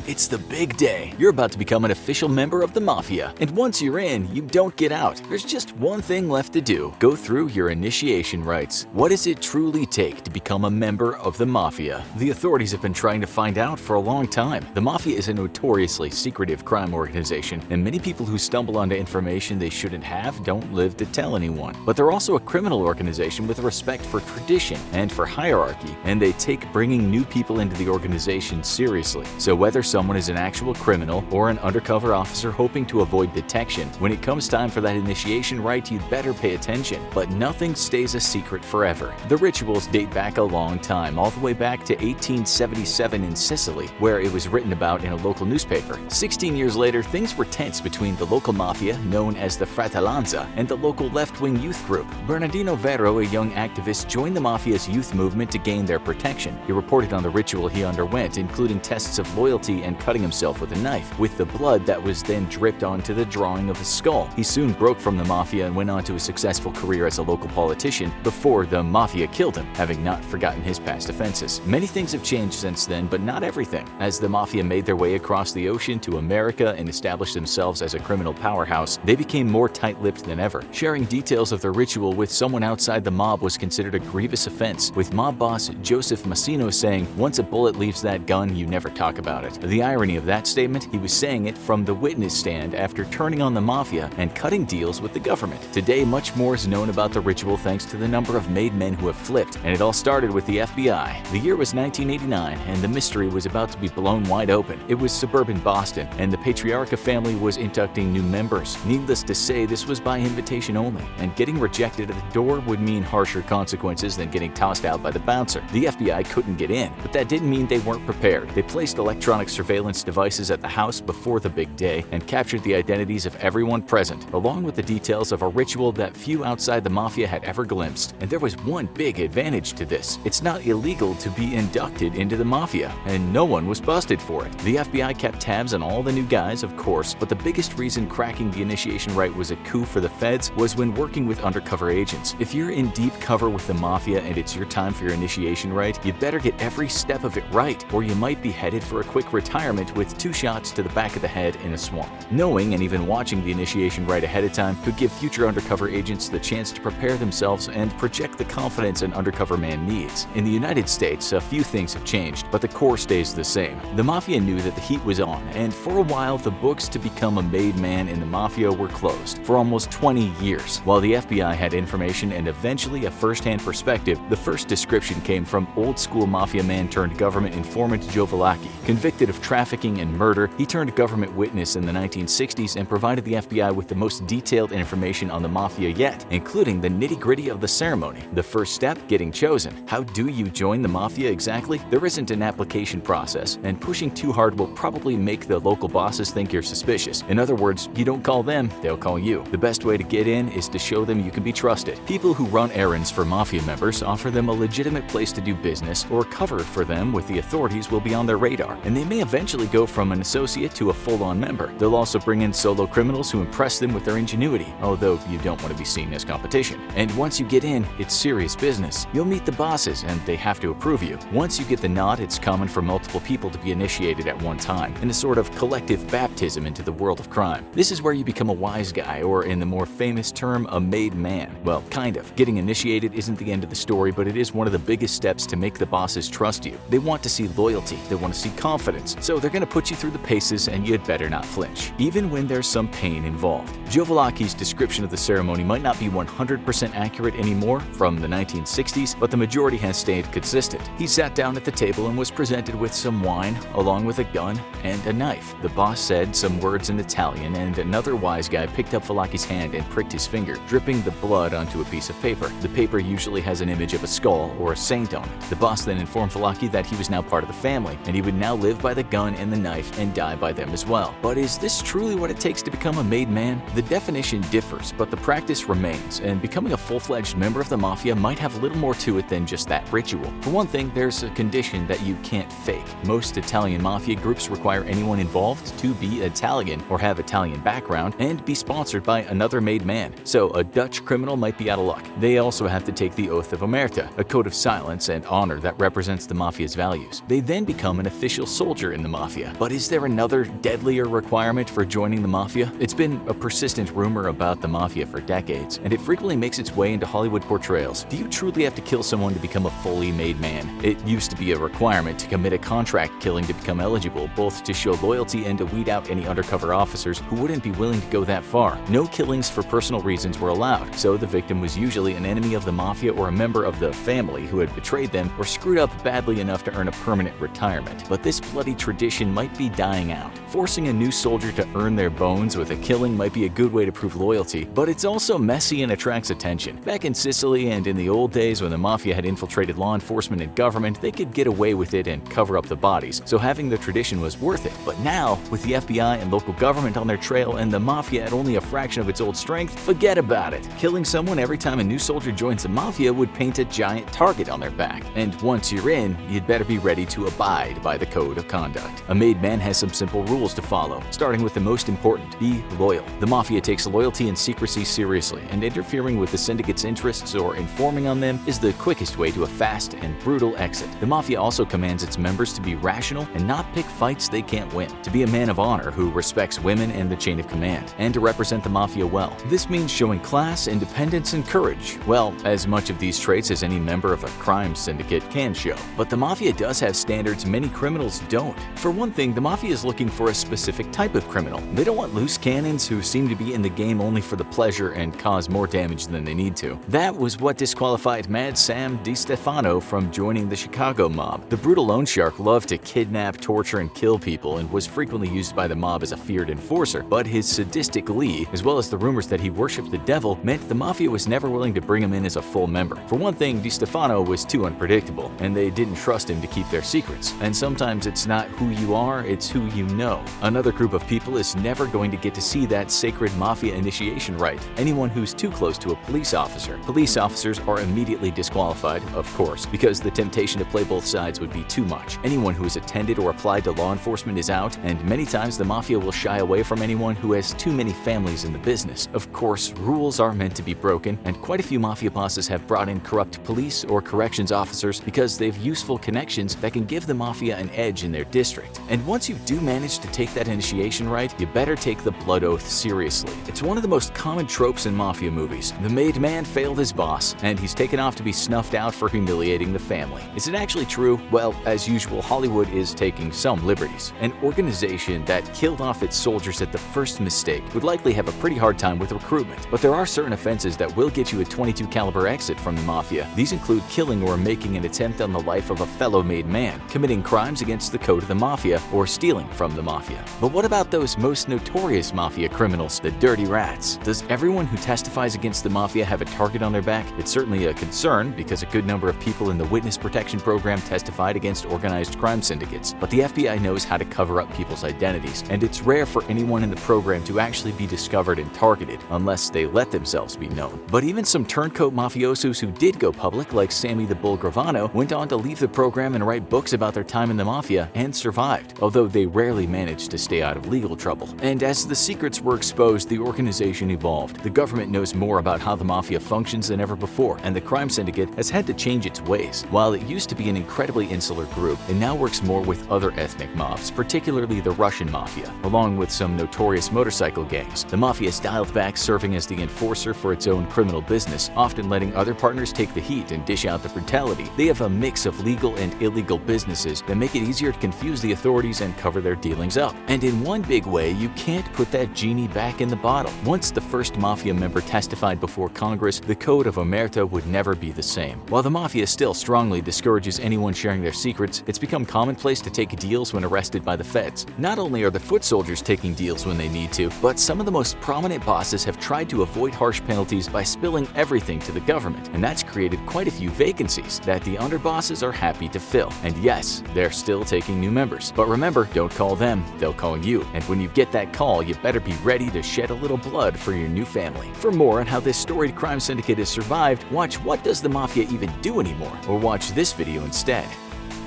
It's the big day. You're about to become an official member of the Mafia. And once you're in, you don't get out. There's just one thing left to do. Go through your initiation rites. What does it truly take to become a member of the Mafia? The authorities have been trying to find out for a long time. The Mafia is a notoriously secretive crime organization, and many people who stumble onto information they shouldn't have don't live to tell anyone. But they're also a criminal organization with respect for tradition and for hierarchy, and they take bringing new people into the organization seriously. So whether someone is an actual criminal or an undercover officer hoping to avoid detection, when it comes time for that initiation rite, you'd better pay attention. But nothing stays a secret forever. The rituals date back a long time, all the way back to 1877 in Sicily, where it was written about in a local newspaper. 16 years later, things were tense between the local mafia, known as the Fratellanza, and the local left-wing youth group. Bernardino Vero, a young activist, joined the mafia's youth movement to gain their protection. He reported on the ritual he underwent, including tests of loyalty and cutting himself with a knife, with the blood that was then dripped onto the drawing of a skull. He soon broke from the mafia and went on to a successful career as a local politician before the mafia killed him, having not forgotten his past offenses. Many things have changed since then, but not everything. As the mafia made their way across the ocean to America and established themselves as a criminal powerhouse, they became more tight-lipped than ever. Sharing details of their ritual with someone outside the mob was considered a grievous offense, with mob boss Joseph Massino saying, "Once a bullet leaves that gun, you never talk about it." The irony of that statement, he was saying it from the witness stand after turning on the mafia and cutting deals with the government. Today, much more is known about the ritual thanks to the number of made men who have flipped, and it all started with the FBI. The year was 1989, and the mystery was about to be blown wide open. It was suburban Boston, and the Patriarcha family was inducting new members. Needless to say, this was by invitation only, and getting rejected at the door would mean harsher consequences than getting tossed out by the bouncer. The FBI couldn't get in, but that didn't mean they weren't prepared. They placed electronic surveillance devices at the house before the big day and captured the identities of everyone present, along with the details of a ritual that few outside the mafia had ever glimpsed. And there was one big advantage to this. It's not illegal to be inducted into the mafia, and no one was busted for it. The FBI kept tabs on all the new guys, of course, but the biggest reason cracking the initiation rite was a coup for the feds was when working with undercover agents. If you're in deep cover with the mafia and it's your time for your initiation rite, you better get every step of it right, or you might be headed for a quick retirement with 2 shots to the back of the head in a swamp. Knowing and even watching the initiation rite ahead of time could give future undercover agents the chance to prepare themselves and project the confidence an undercover man needs. In the United States, a few things have changed, but the core stays the same. The mafia knew that the heat was on, and for a while, the books to become a made man in the mafia were closed. For almost 20 years, while the FBI had information and eventually a first-hand perspective, the first description came from old-school mafia man turned government informant Joe Villacchi. Convicted of trafficking and murder, he turned government witness in the 1960s and provided the FBI with the most detailed information on the mafia yet, including the nitty-gritty of the ceremony. The first step, getting chosen. How do you join the mafia exactly? There isn't an application process, and pushing too hard will probably make the local bosses think you're suspicious. In other words, you don't call them, they'll call you. The best way to get in is to show them you can be trusted. People who run errands for mafia members offer them a legitimate place to do business, or cover for them with the authorities will be on their radar, and they may eventually go from an associate to a full-on member. They'll also bring in solo criminals who impress them with their ingenuity, although you don't want to be seen as competition. And once you get in, it's serious business. You'll meet the bosses, and they have to approve you. Once you get the nod, it's common for multiple people to be initiated at one time, in a sort of collective baptism into the world of crime. This is where you become a wise guy, or in the more famous term, a made man. Well, kind of. Getting initiated isn't the end of the story, but it is one of the biggest steps to make the bosses trust you. They want to see loyalty, they want to see confidence, so they're going to put you through the paces, and you'd better not flinch, even when there's some pain involved. Joe Villacchi's description of the ceremony might not be 100% accurate anymore from the 1960s, but the majority has stayed consistent. He sat down at the table and was presented with some wine, along with a gun and a knife. The boss said some words in Italian, and another wise guy picked up Villacchi's hand and pricked his finger, dripping the blood onto a piece of paper. The paper usually has an image of a skull or a saint on it. The boss then informed Villacchi that he was now part of the family, and he would now live by the gun and the knife and die by them as well. But is this truly what it takes to become a made man? The definition differs, but the practice remains, and becoming a full-fledged member of the mafia might have little more to it than just that ritual. For one thing, there's a condition that you can't fake. Most Italian mafia groups require anyone involved to be Italian or have Italian background and be sponsored by another made man. So a Dutch criminal might be out of luck. They also have to take the oath of omerta, a code of silence and honor that represents the mafia's values. They then become an official soldier in in the Mafia. But is there another deadlier requirement for joining the Mafia? It's been a persistent rumor about the Mafia for decades, and it frequently makes its way into Hollywood portrayals. Do you truly have to kill someone to become a fully made man? It used to be a requirement to commit a contract killing to become eligible, both to show loyalty and to weed out any undercover officers who wouldn't be willing to go that far. No killings for personal reasons were allowed, so the victim was usually an enemy of the Mafia or a member of the family who had betrayed them or screwed up badly enough to earn a permanent retirement. But this bloody tradition might be dying out. Forcing a new soldier to earn their bones with a killing might be a good way to prove loyalty, but it's also messy and attracts attention. Back in Sicily and in the old days when the Mafia had infiltrated law enforcement and government, they could get away with it and cover up the bodies, so having the tradition was worth it. But now, with the FBI and local government on their trail and the Mafia at only a fraction of its old strength, forget about it. Killing someone every time a new soldier joins the Mafia would paint a giant target on their back. And once you're in, you'd better be ready to abide by the code of conduct. A made man has some simple rules to follow, starting with the most important: be loyal. The Mafia takes loyalty and secrecy seriously, and interfering with the syndicate's interests or informing on them is the quickest way to a fast and brutal exit. The Mafia also commands its members to be rational and not pick fights they can't win, to be a man of honor who respects women and the chain of command, and to represent the Mafia well. This means showing class, independence, and courage. Well, as much of these traits as any member of a crime syndicate can show. But the Mafia does have standards many criminals don't. For one thing, the Mafia is looking for a specific type of criminal. They don't want loose cannons who seem to be in the game only for the pleasure and cause more damage than they need to. That was what disqualified Mad Sam DiStefano from joining the Chicago mob. The brutal loan shark loved to kidnap, torture, and kill people and was frequently used by the mob as a feared enforcer, but his sadistic glee, as well as the rumors that he worshipped the devil, meant the Mafia was never willing to bring him in as a full member. For one thing, DiStefano was too unpredictable, and they didn't trust him to keep their secrets. And sometimes it's not who you are, it's who you know. Another group of people is never going to get to see that sacred Mafia initiation rite: anyone who's too close to a police officer. Police officers are immediately disqualified, of course, because the temptation to play both sides would be too much. Anyone who has attended or applied to law enforcement is out, and many times the Mafia will shy away from anyone who has too many families in the business. Of course, rules are meant to be broken, and quite a few Mafia bosses have brought in corrupt police or corrections officers because they've useful connections that can give the Mafia an edge in their district. And once you do manage to take that initiation rite, you better take the blood oath seriously. It's one of the most common tropes in Mafia movies. The made man failed his boss, and he's taken off to be snuffed out for humiliating the family. Is it actually true? Well, as usual, Hollywood is taking some liberties. An organization that killed off its soldiers at the first mistake would likely have a pretty hard time with recruitment. But there are certain offenses that will get you a .22 caliber exit from the Mafia. These include killing or making an attempt on the life of a fellow made man, committing crimes against the code of the Mafia, or stealing from the Mafia. But what about those most notorious Mafia criminals, the dirty rats? Does everyone who testifies against the Mafia have a target on their back? It's certainly a concern because a good number of people in the witness protection program testified against organized crime syndicates. But the FBI knows how to cover up people's identities, and it's rare for anyone in the program to actually be discovered and targeted unless they let themselves be known. But even some turncoat mafiosos who did go public, like Sammy the Bull Gravano, went on to leave the program and write books about their time in the Mafia and survived, although they rarely managed to stay out of legal trouble. And as the secrets were exposed, the organization evolved. The government knows more about how the Mafia functions than ever before, and the crime syndicate has had to change its ways. While it used to be an incredibly insular group, it now works more with other ethnic mobs, particularly the Russian Mafia, along with some notorious motorcycle gangs. The Mafia is dialed back, serving as the enforcer for its own criminal business, often letting other partners take the heat and dish out the brutality. They have a mix of legal and illegal businesses that make it easier to confuse the authorities and cover their dealings up. And in one big way, you can't put that genie back in the bottle. Once the first Mafia member testified before Congress, the code of Omerta would never be the same. While the Mafia still strongly discourages anyone sharing their secrets, it's become commonplace to take deals when arrested by the feds. Not only are the foot soldiers taking deals when they need to, but some of the most prominent bosses have tried to avoid harsh penalties by spilling everything to the government, and that's created quite a few vacancies that the underbosses are happy to fill. And yes, they're still taking new members. But remember, don't call them, they'll call you. And when you get that call, you better be ready to shed a little blood for your new family. For more on how this storied crime syndicate has survived, watch What Does the Mafia Even Do Anymore? Or watch this video instead.